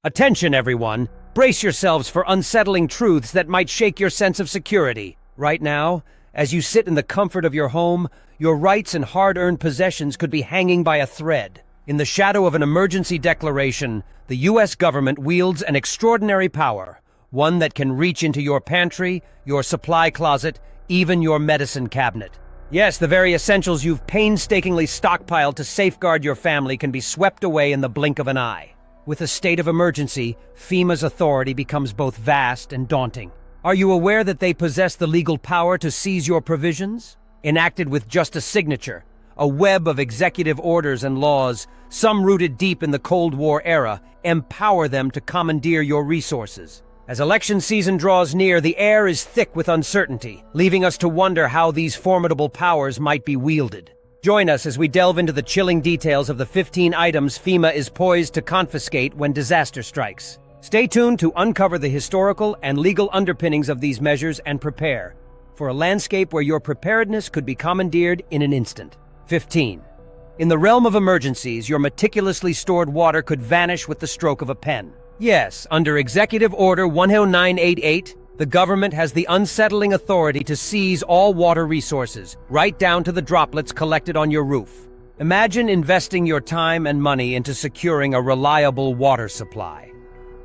Attention, everyone! Brace yourselves for unsettling truths that might shake your sense of security. Right now, as you sit in the comfort of your home, your rights and hard-earned possessions could be hanging by a thread. In the shadow of an emergency declaration, the U.S. government wields an extraordinary power, one that can reach into your pantry, your supply closet, even your medicine cabinet. Yes, the very essentials you've painstakingly stockpiled to safeguard your family can be swept away in the blink of an eye. With a state of emergency, FEMA's authority becomes both vast and daunting. Are you aware that they possess the legal power to seize your provisions? Enacted with just a signature, a web of executive orders and laws, some rooted deep in the Cold War era, empower them to commandeer your resources. As election season draws near, the air is thick with uncertainty, leaving us to wonder how these formidable powers might be wielded. Join us as we delve into the chilling details of the 15 items FEMA is poised to confiscate when disaster strikes. Stay tuned to uncover the historical and legal underpinnings of these measures and prepare for a landscape where your preparedness could be commandeered in an instant. 15. In the realm of emergencies, your meticulously stored water could vanish with the stroke of a pen. Yes, under Executive Order 10988, the government has the unsettling authority to seize all water resources, right down to the droplets collected on your roof. Imagine investing your time and money into securing a reliable water supply.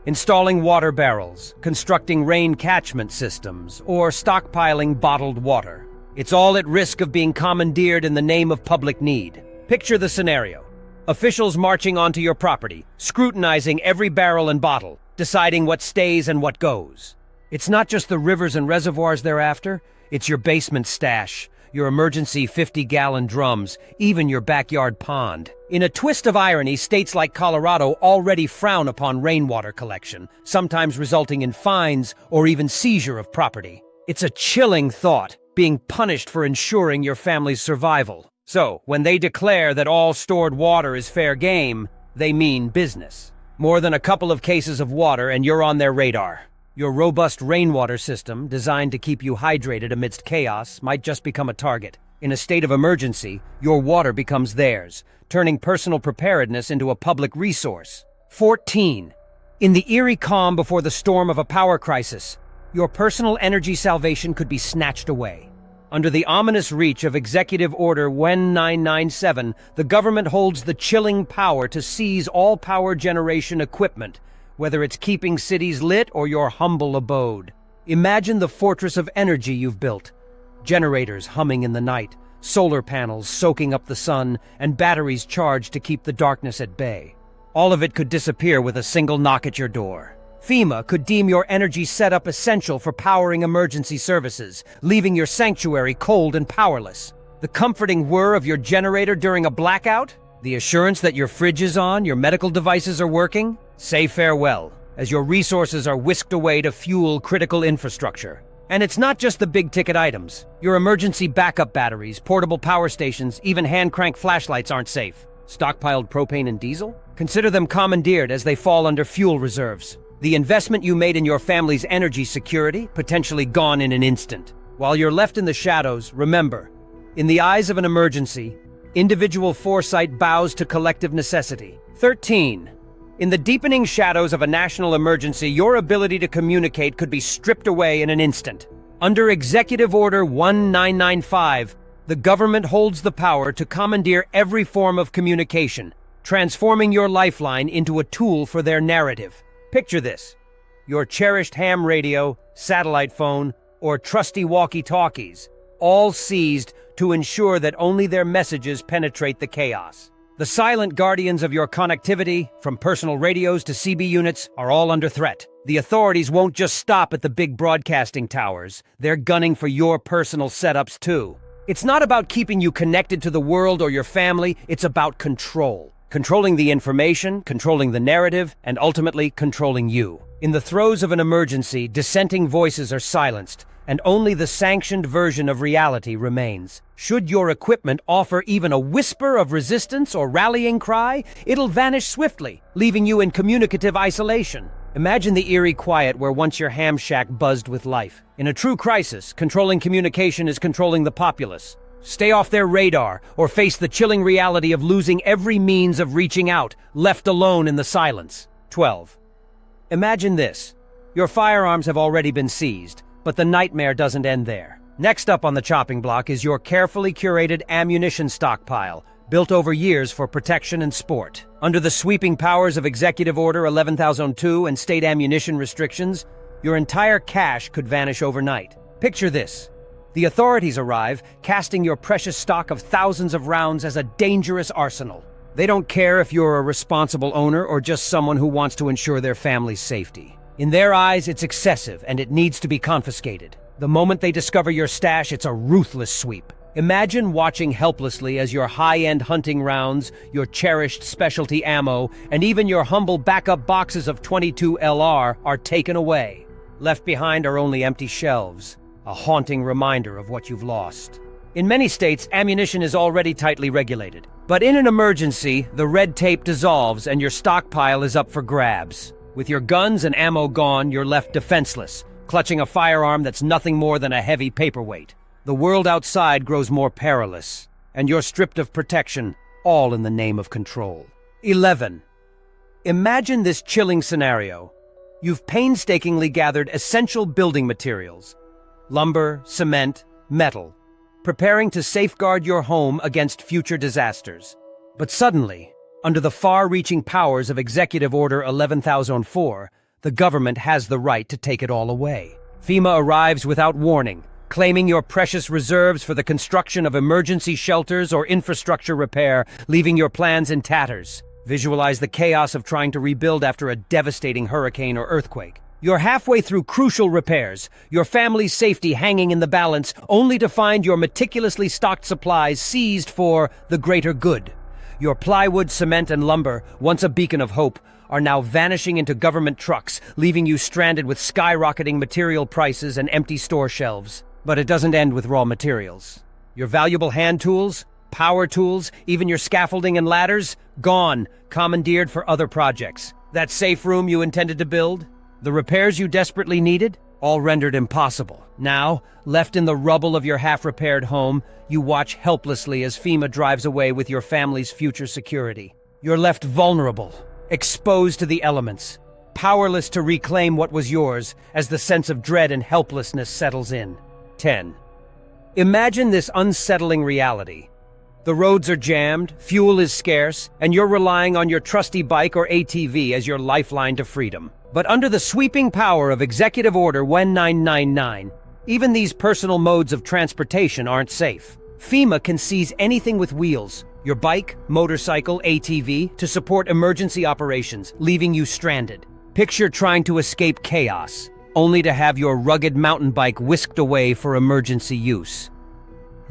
Installing water barrels, constructing rain catchment systems, or stockpiling bottled water. It's all at risk of being commandeered in the name of public need. Picture the scenario. Officials marching onto your property, scrutinizing every barrel and bottle, deciding what stays and what goes. It's not just the rivers and reservoirs they're after, it's your basement stash, your emergency 50-gallon drums, even your backyard pond. In a twist of irony, states like Colorado already frown upon rainwater collection, sometimes resulting in fines or even seizure of property. It's a chilling thought, being punished for ensuring your family's survival. So, when they declare that all stored water is fair game, they mean business. More than a couple of cases of water and you're on their radar. Your robust rainwater system, designed to keep you hydrated amidst chaos, might just become a target. In a state of emergency, your water becomes theirs, turning personal preparedness into a public resource. 14. In the eerie calm before the storm of a power crisis, your personal energy salvation could be snatched away. Under the ominous reach of Executive Order 1997, the government holds the chilling power to seize all power generation equipment, whether it's keeping cities lit or your humble abode. Imagine the fortress of energy you've built. Generators humming in the night, solar panels soaking up the sun, and batteries charged to keep the darkness at bay. All of it could disappear with a single knock at your door. FEMA could deem your energy setup essential for powering emergency services, leaving your sanctuary cold and powerless. The comforting whir of your generator during a blackout? The assurance that your fridge is on, your medical devices are working? Say farewell, as your resources are whisked away to fuel critical infrastructure. And it's not just the big-ticket items. Your emergency backup batteries, portable power stations, even hand-crank flashlights aren't safe. Stockpiled propane and diesel? Consider them commandeered as they fall under fuel reserves. The investment you made in your family's energy security, potentially gone in an instant. While you're left in the shadows, remember, in the eyes of an emergency, individual foresight bows to collective necessity. 13. In the deepening shadows of a national emergency, your ability to communicate could be stripped away in an instant. Under Executive Order 1995, the government holds the power to commandeer every form of communication, transforming your lifeline into a tool for their narrative. Picture this: your cherished ham radio, satellite phone, or trusty walkie-talkies, all seized to ensure that only their messages penetrate the chaos. The silent guardians of your connectivity, from personal radios to CB units, are all under threat. The authorities won't just stop at the big broadcasting towers. They're gunning for your personal setups too. It's not about keeping you connected to the world or your family, it's about control. Controlling the information, controlling the narrative, and ultimately controlling you. In the throes of an emergency, dissenting voices are silenced, and only the sanctioned version of reality remains. Should your equipment offer even a whisper of resistance or rallying cry, it'll vanish swiftly, leaving you in communicative isolation. Imagine the eerie quiet where once your ham shack buzzed with life. In a true crisis, controlling communication is controlling the populace. Stay off their radar, or face the chilling reality of losing every means of reaching out, left alone in the silence. 12. Imagine this. Your firearms have already been seized, but the nightmare doesn't end there. Next up on the chopping block is your carefully curated ammunition stockpile, built over years for protection and sport. Under the sweeping powers of Executive Order 11002 and state ammunition restrictions, your entire cache could vanish overnight. Picture this. The authorities arrive, casting your precious stock of thousands of rounds as a dangerous arsenal. They don't care if you're a responsible owner or just someone who wants to ensure their family's safety. In their eyes, it's excessive and it needs to be confiscated. The moment they discover your stash, it's a ruthless sweep. Imagine watching helplessly as your high-end hunting rounds, your cherished specialty ammo, and even your humble backup boxes of 22 LR are taken away. Left behind are only empty shelves, a haunting reminder of what you've lost. In many states, ammunition is already tightly regulated. But in an emergency, the red tape dissolves and your stockpile is up for grabs. With your guns and ammo gone, you're left defenseless, clutching a firearm that's nothing more than a heavy paperweight. The world outside grows more perilous, and you're stripped of protection, all in the name of control. 11. Imagine this chilling scenario. You've painstakingly gathered essential building materials, lumber, cement, metal, preparing to safeguard your home against future disasters. But suddenly, under the far-reaching powers of Executive Order 11004, the government has the right to take it all away. FEMA arrives without warning, claiming your precious reserves for the construction of emergency shelters or infrastructure repair, leaving your plans in tatters. Visualize the chaos of trying to rebuild after a devastating hurricane or earthquake. You're halfway through crucial repairs, your family's safety hanging in the balance, only to find your meticulously stocked supplies seized for the greater good. Your plywood, cement, and lumber, once a beacon of hope, are now vanishing into government trucks, leaving you stranded with skyrocketing material prices and empty store shelves. But it doesn't end with raw materials. Your valuable hand tools, power tools, even your scaffolding and ladders, gone, commandeered for other projects. That safe room you intended to build, the repairs you desperately needed, all rendered impossible. Now, left in the rubble of your half-repaired home, you watch helplessly as FEMA drives away with your family's future security. You're left vulnerable, exposed to the elements, powerless to reclaim what was yours as the sense of dread and helplessness settles in. 10. Imagine this unsettling reality. The roads are jammed, fuel is scarce, and you're relying on your trusty bike or ATV as your lifeline to freedom. But under the sweeping power of Executive Order 1999, even these personal modes of transportation aren't safe. FEMA can seize anything with wheels, your bike, motorcycle, ATV, to support emergency operations, leaving you stranded. Picture trying to escape chaos, only to have your rugged mountain bike whisked away for emergency use.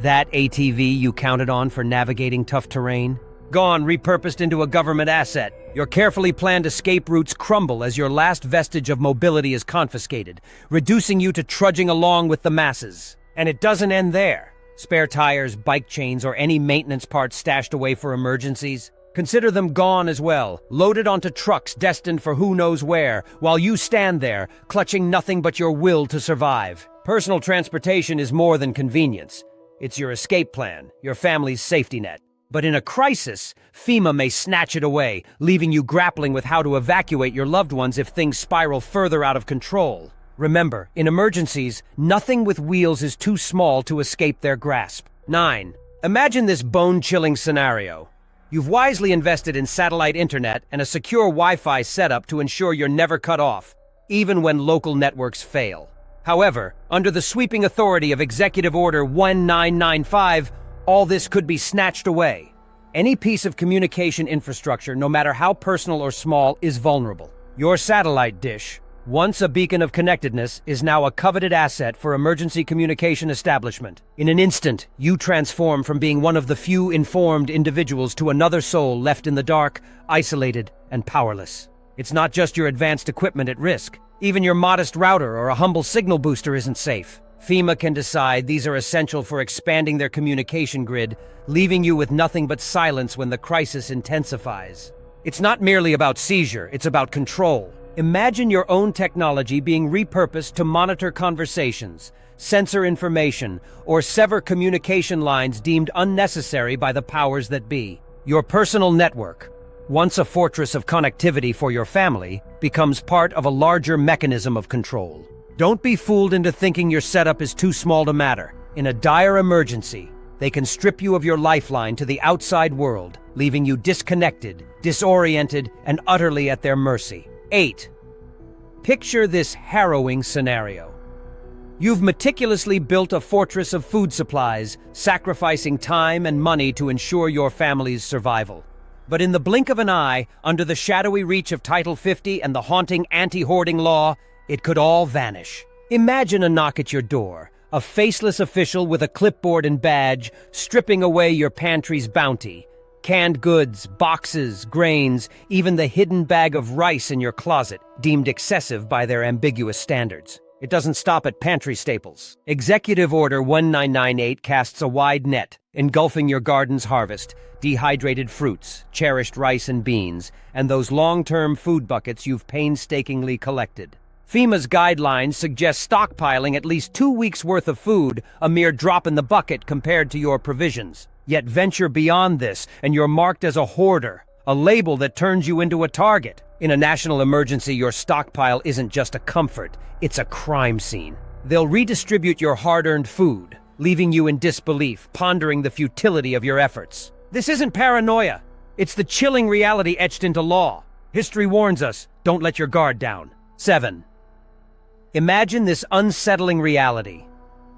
That ATV you counted on for navigating tough terrain? Gone, repurposed into a government asset. Your carefully planned escape routes crumble as your last vestige of mobility is confiscated, reducing you to trudging along with the masses. And it doesn't end there. Spare tires, bike chains, or any maintenance parts stashed away for emergencies? Consider them gone as well, loaded onto trucks destined for who knows where, while you stand there, clutching nothing but your will to survive. Personal transportation is more than convenience. It's your escape plan, your family's safety net. But in a crisis, FEMA may snatch it away, leaving you grappling with how to evacuate your loved ones if things spiral further out of control. Remember, in emergencies, nothing with wheels is too small to escape their grasp. 9. Imagine this bone-chilling scenario. You've wisely invested in satellite internet and a secure Wi-Fi setup to ensure you're never cut off, even when local networks fail. However, under the sweeping authority of Executive Order 1995, all this could be snatched away. Any piece of communication infrastructure, no matter how personal or small, is vulnerable. Your satellite dish, once a beacon of connectedness, is now a coveted asset for emergency communication establishment. In an instant, you transform from being one of the few informed individuals to another soul left in the dark, isolated, and powerless. It's not just your advanced equipment at risk. Even your modest router or a humble signal booster isn't safe. FEMA can decide these are essential for expanding their communication grid, leaving you with nothing but silence when the crisis intensifies. It's not merely about seizure, it's about control. Imagine your own technology being repurposed to monitor conversations, censor information, or sever communication lines deemed unnecessary by the powers that be. Your personal network, once a fortress of connectivity for your family, becomes part of a larger mechanism of control. Don't be fooled into thinking your setup is too small to matter. In a dire emergency, they can strip you of your lifeline to the outside world, leaving you disconnected, disoriented, and utterly at their mercy. 8. Picture this harrowing scenario. You've meticulously built a fortress of food supplies, sacrificing time and money to ensure your family's survival. But in the blink of an eye, under the shadowy reach of Title 50 and the haunting anti-hoarding law, it could all vanish. Imagine a knock at your door, a faceless official with a clipboard and badge, stripping away your pantry's bounty. Canned goods, boxes, grains, even the hidden bag of rice in your closet, deemed excessive by their ambiguous standards. It doesn't stop at pantry staples. Executive Order 1998 casts a wide net, engulfing your garden's harvest, dehydrated fruits, cherished rice and beans, and those long-term food buckets you've painstakingly collected. FEMA's guidelines suggest stockpiling at least 2 weeks' worth of food, a mere drop in the bucket compared to your provisions. Yet venture beyond this, and you're marked as a hoarder, a label that turns you into a target. In a national emergency, your stockpile isn't just a comfort, it's a crime scene. They'll redistribute your hard-earned food, leaving you in disbelief, pondering the futility of your efforts. This isn't paranoia. It's the chilling reality etched into law. History warns us, don't let your guard down. 7. Imagine this unsettling reality.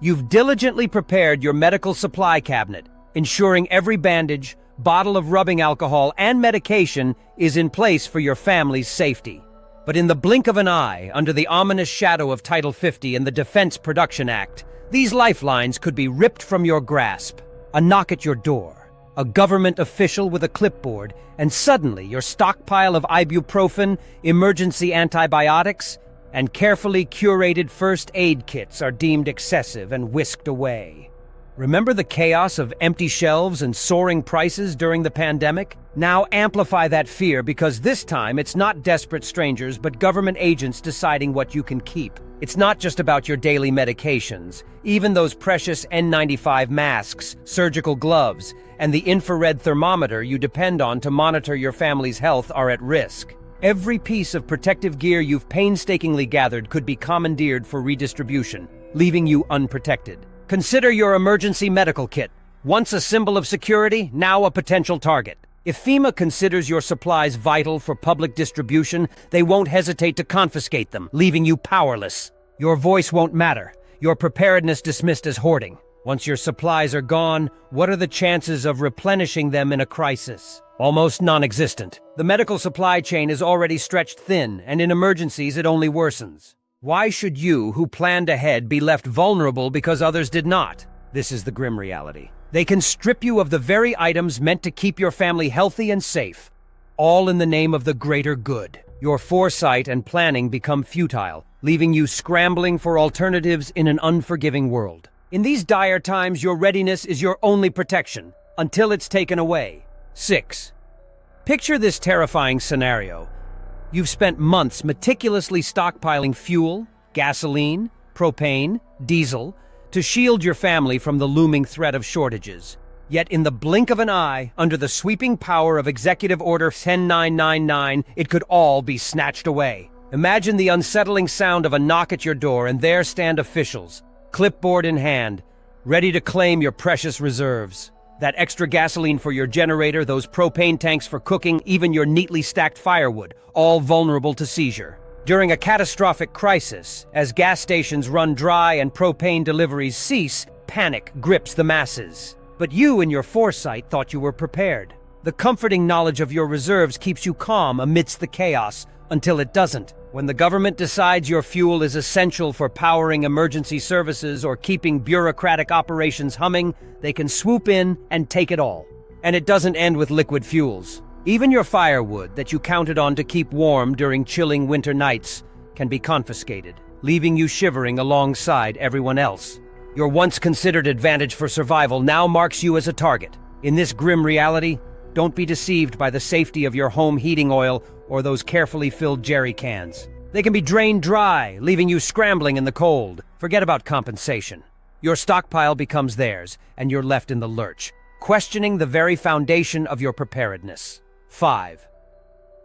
You've diligently prepared your medical supply cabinet, ensuring every bandage, bottle of rubbing alcohol, and medication is in place for your family's safety. But in the blink of an eye, under the ominous shadow of Title 50 and the Defense Production Act, these lifelines could be ripped from your grasp. A knock at your door, a government official with a clipboard, and suddenly your stockpile of ibuprofen, emergency antibiotics, and carefully curated first aid kits are deemed excessive and whisked away. Remember the chaos of empty shelves and soaring prices during the pandemic? Now amplify that fear, because this time it's not desperate strangers but government agents deciding what you can keep. It's not just about your daily medications. Even those precious N95 masks, surgical gloves, and the infrared thermometer you depend on to monitor your family's health are at risk. Every piece of protective gear you've painstakingly gathered could be commandeered for redistribution, leaving you unprotected. Consider your emergency medical kit. Once a symbol of security, now a potential target. If FEMA considers your supplies vital for public distribution, they won't hesitate to confiscate them, leaving you powerless. Your voice won't matter, your preparedness dismissed as hoarding. Once your supplies are gone, what are the chances of replenishing them in a crisis? Almost non-existent. The medical supply chain is already stretched thin, and in emergencies it only worsens. Why should you, who planned ahead, be left vulnerable because others did not? This is the grim reality. They can strip you of the very items meant to keep your family healthy and safe, all in the name of the greater good. Your foresight and planning become futile, leaving you scrambling for alternatives in an unforgiving world. In these dire times, your readiness is your only protection, until it's taken away. 6. Picture this terrifying scenario. You've spent months meticulously stockpiling fuel, gasoline, propane, diesel, to shield your family from the looming threat of shortages. Yet in the blink of an eye, under the sweeping power of Executive Order 10999, it could all be snatched away. Imagine the unsettling sound of a knock at your door, and there stand officials, clipboard in hand, ready to claim your precious reserves. That extra gasoline for your generator, those propane tanks for cooking, even your neatly stacked firewood, all vulnerable to seizure. During a catastrophic crisis, as gas stations run dry and propane deliveries cease, panic grips the masses. But you, in your foresight, thought you were prepared. The comforting knowledge of your reserves keeps you calm amidst the chaos, until it doesn't. When the government decides your fuel is essential for powering emergency services or keeping bureaucratic operations humming, they can swoop in and take it all. And it doesn't end with liquid fuels. Even your firewood that you counted on to keep warm during chilling winter nights can be confiscated, leaving you shivering alongside everyone else. Your once considered advantage for survival now marks you as a target. In this grim reality, don't be deceived by the safety of your home heating oil or those carefully filled jerry cans. They can be drained dry, leaving you scrambling in the cold. Forget about compensation. Your stockpile becomes theirs, and you're left in the lurch, questioning the very foundation of your preparedness. 5.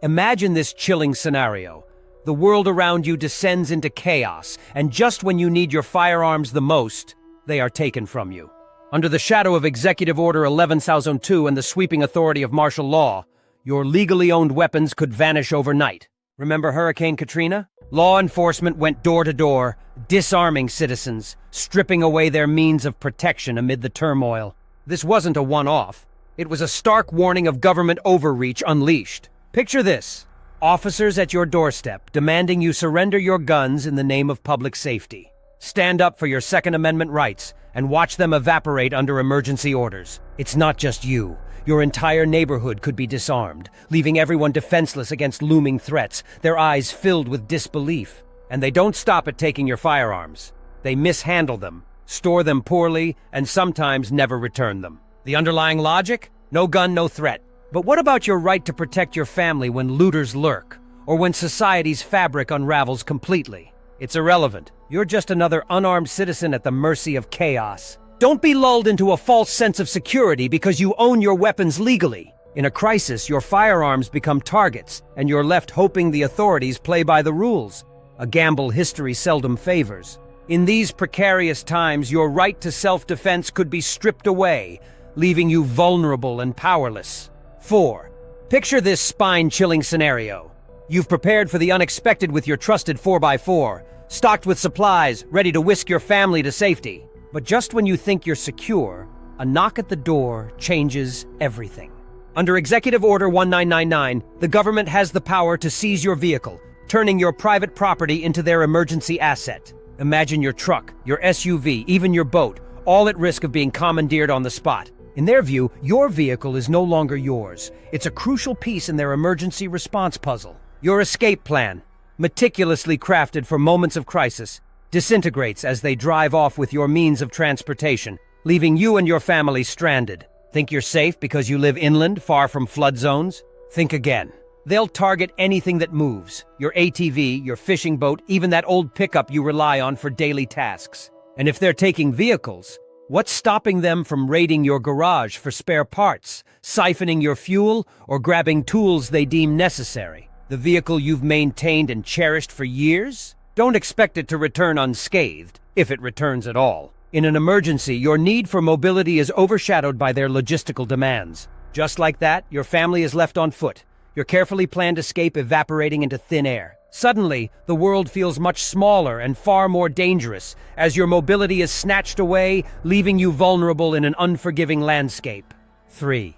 Imagine this chilling scenario. The world around you descends into chaos, and just when you need your firearms the most, they are taken from you. Under the shadow of Executive Order 11,002 and the sweeping authority of martial law, your legally owned weapons could vanish overnight. Remember Hurricane Katrina? Law enforcement went door to door, disarming citizens, stripping away their means of protection amid the turmoil. This wasn't a one-off. It was a stark warning of government overreach unleashed. Picture this: officers at your doorstep demanding you surrender your guns in the name of public safety. Stand up for your Second Amendment rights and watch them evaporate under emergency orders. It's not just you. Your entire neighborhood could be disarmed, leaving everyone defenseless against looming threats, their eyes filled with disbelief. And they don't stop at taking your firearms. They mishandle them, store them poorly, and sometimes never return them. The underlying logic? No gun, no threat. But what about your right to protect your family when looters lurk, or when society's fabric unravels completely? It's irrelevant. You're just another unarmed citizen at the mercy of chaos. Don't be lulled into a false sense of security because you own your weapons legally. In a crisis, your firearms become targets, and you're left hoping the authorities play by the rules, a gamble history seldom favors. In these precarious times, your right to self-defense could be stripped away, leaving you vulnerable and powerless. 4. Picture this spine-chilling scenario. You've prepared for the unexpected with your trusted 4x4, stocked with supplies, ready to whisk your family to safety. But just when you think you're secure, a knock at the door changes everything. Under Executive Order 1999, the government has the power to seize your vehicle, turning your private property into their emergency asset. Imagine your truck, your SUV, even your boat, all at risk of being commandeered on the spot. In their view, your vehicle is no longer yours. It's a crucial piece in their emergency response puzzle. Your escape plan, meticulously crafted for moments of crisis, disintegrates as they drive off with your means of transportation, leaving you and your family stranded. Think you're safe because you live inland, far from flood zones? Think again. They'll target anything that moves. Your ATV, your fishing boat, even that old pickup you rely on for daily tasks. And if they're taking vehicles, what's stopping them from raiding your garage for spare parts, siphoning your fuel, or grabbing tools they deem necessary? The vehicle you've maintained and cherished for years? Don't expect it to return unscathed, if it returns at all. In an emergency, your need for mobility is overshadowed by their logistical demands. Just like that, your family is left on foot, your carefully planned escape evaporating into thin air. Suddenly, the world feels much smaller and far more dangerous as your mobility is snatched away, leaving you vulnerable in an unforgiving landscape. 3.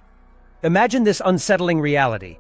Imagine this unsettling reality.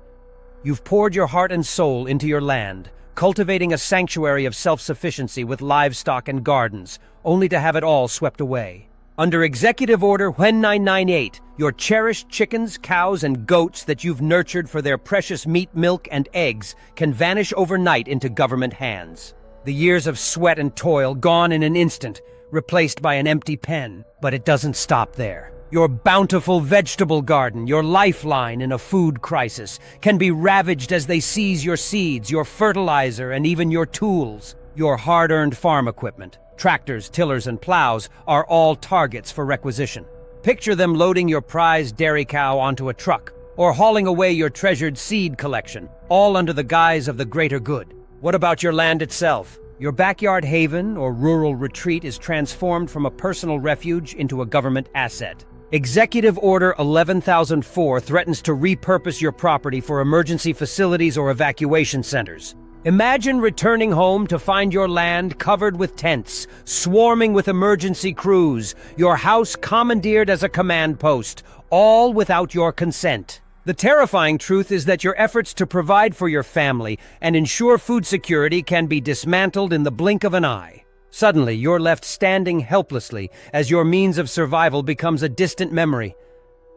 You've poured your heart and soul into your land, cultivating a sanctuary of self-sufficiency with livestock and gardens, only to have it all swept away. Under Executive Order 1998, your cherished chickens, cows, and goats that you've nurtured for their precious meat, milk, and eggs can vanish overnight into government hands. The years of sweat and toil gone in an instant, replaced by an empty pen. But it doesn't stop there. Your bountiful vegetable garden, your lifeline in a food crisis, can be ravaged as they seize your seeds, your fertilizer, and even your tools. Your hard-earned farm equipment, tractors, tillers, and plows are all targets for requisition. Picture them loading your prized dairy cow onto a truck, or hauling away your treasured seed collection, all under the guise of the greater good. What about your land itself? Your backyard haven or rural retreat is transformed from a personal refuge into a government asset. Executive Order 11,004 threatens to repurpose your property for emergency facilities or evacuation centers. Imagine returning home to find your land covered with tents, swarming with emergency crews, your house commandeered as a command post, all without your consent. The terrifying truth is that your efforts to provide for your family and ensure food security can be dismantled in the blink of an eye. Suddenly, you're left standing helplessly as your means of survival becomes a distant memory,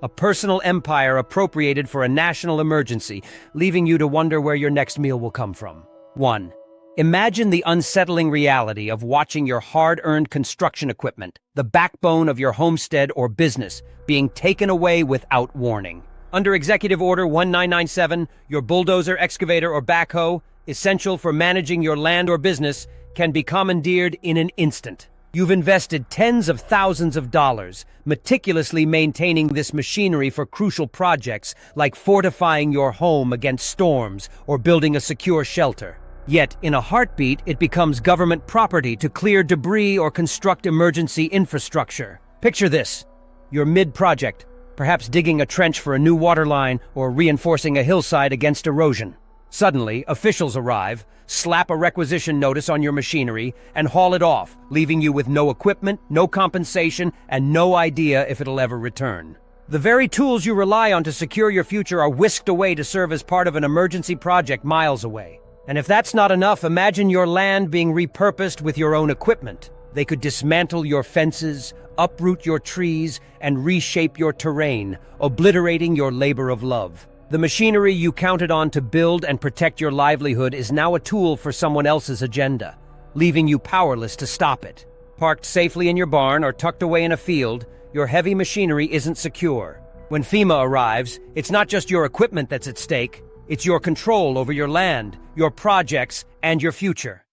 a personal empire appropriated for a national emergency, leaving you to wonder where your next meal will come from. 1. Imagine the unsettling reality of watching your hard-earned construction equipment, the backbone of your homestead or business, being taken away without warning. Under Executive Order 1997, your bulldozer, excavator, or backhoe, essential for managing your land or business, can be commandeered in an instant. You've invested tens of thousands of dollars, meticulously maintaining this machinery for crucial projects like fortifying your home against storms or building a secure shelter. Yet, in a heartbeat, it becomes government property to clear debris or construct emergency infrastructure. Picture this. You're mid-project, perhaps digging a trench for a new water line or reinforcing a hillside against erosion. Suddenly, officials arrive, slap a requisition notice on your machinery, and haul it off, leaving you with no equipment, no compensation, and no idea if it'll ever return. The very tools you rely on to secure your future are whisked away to serve as part of an emergency project miles away. And if that's not enough, imagine your land being repurposed with your own equipment. They could dismantle your fences, uproot your trees, and reshape your terrain, obliterating your labor of love. The machinery you counted on to build and protect your livelihood is now a tool for someone else's agenda, leaving you powerless to stop it. Parked safely in your barn or tucked away in a field, your heavy machinery isn't secure. When FEMA arrives, it's not just your equipment that's at stake, it's your control over your land, your projects, and your future.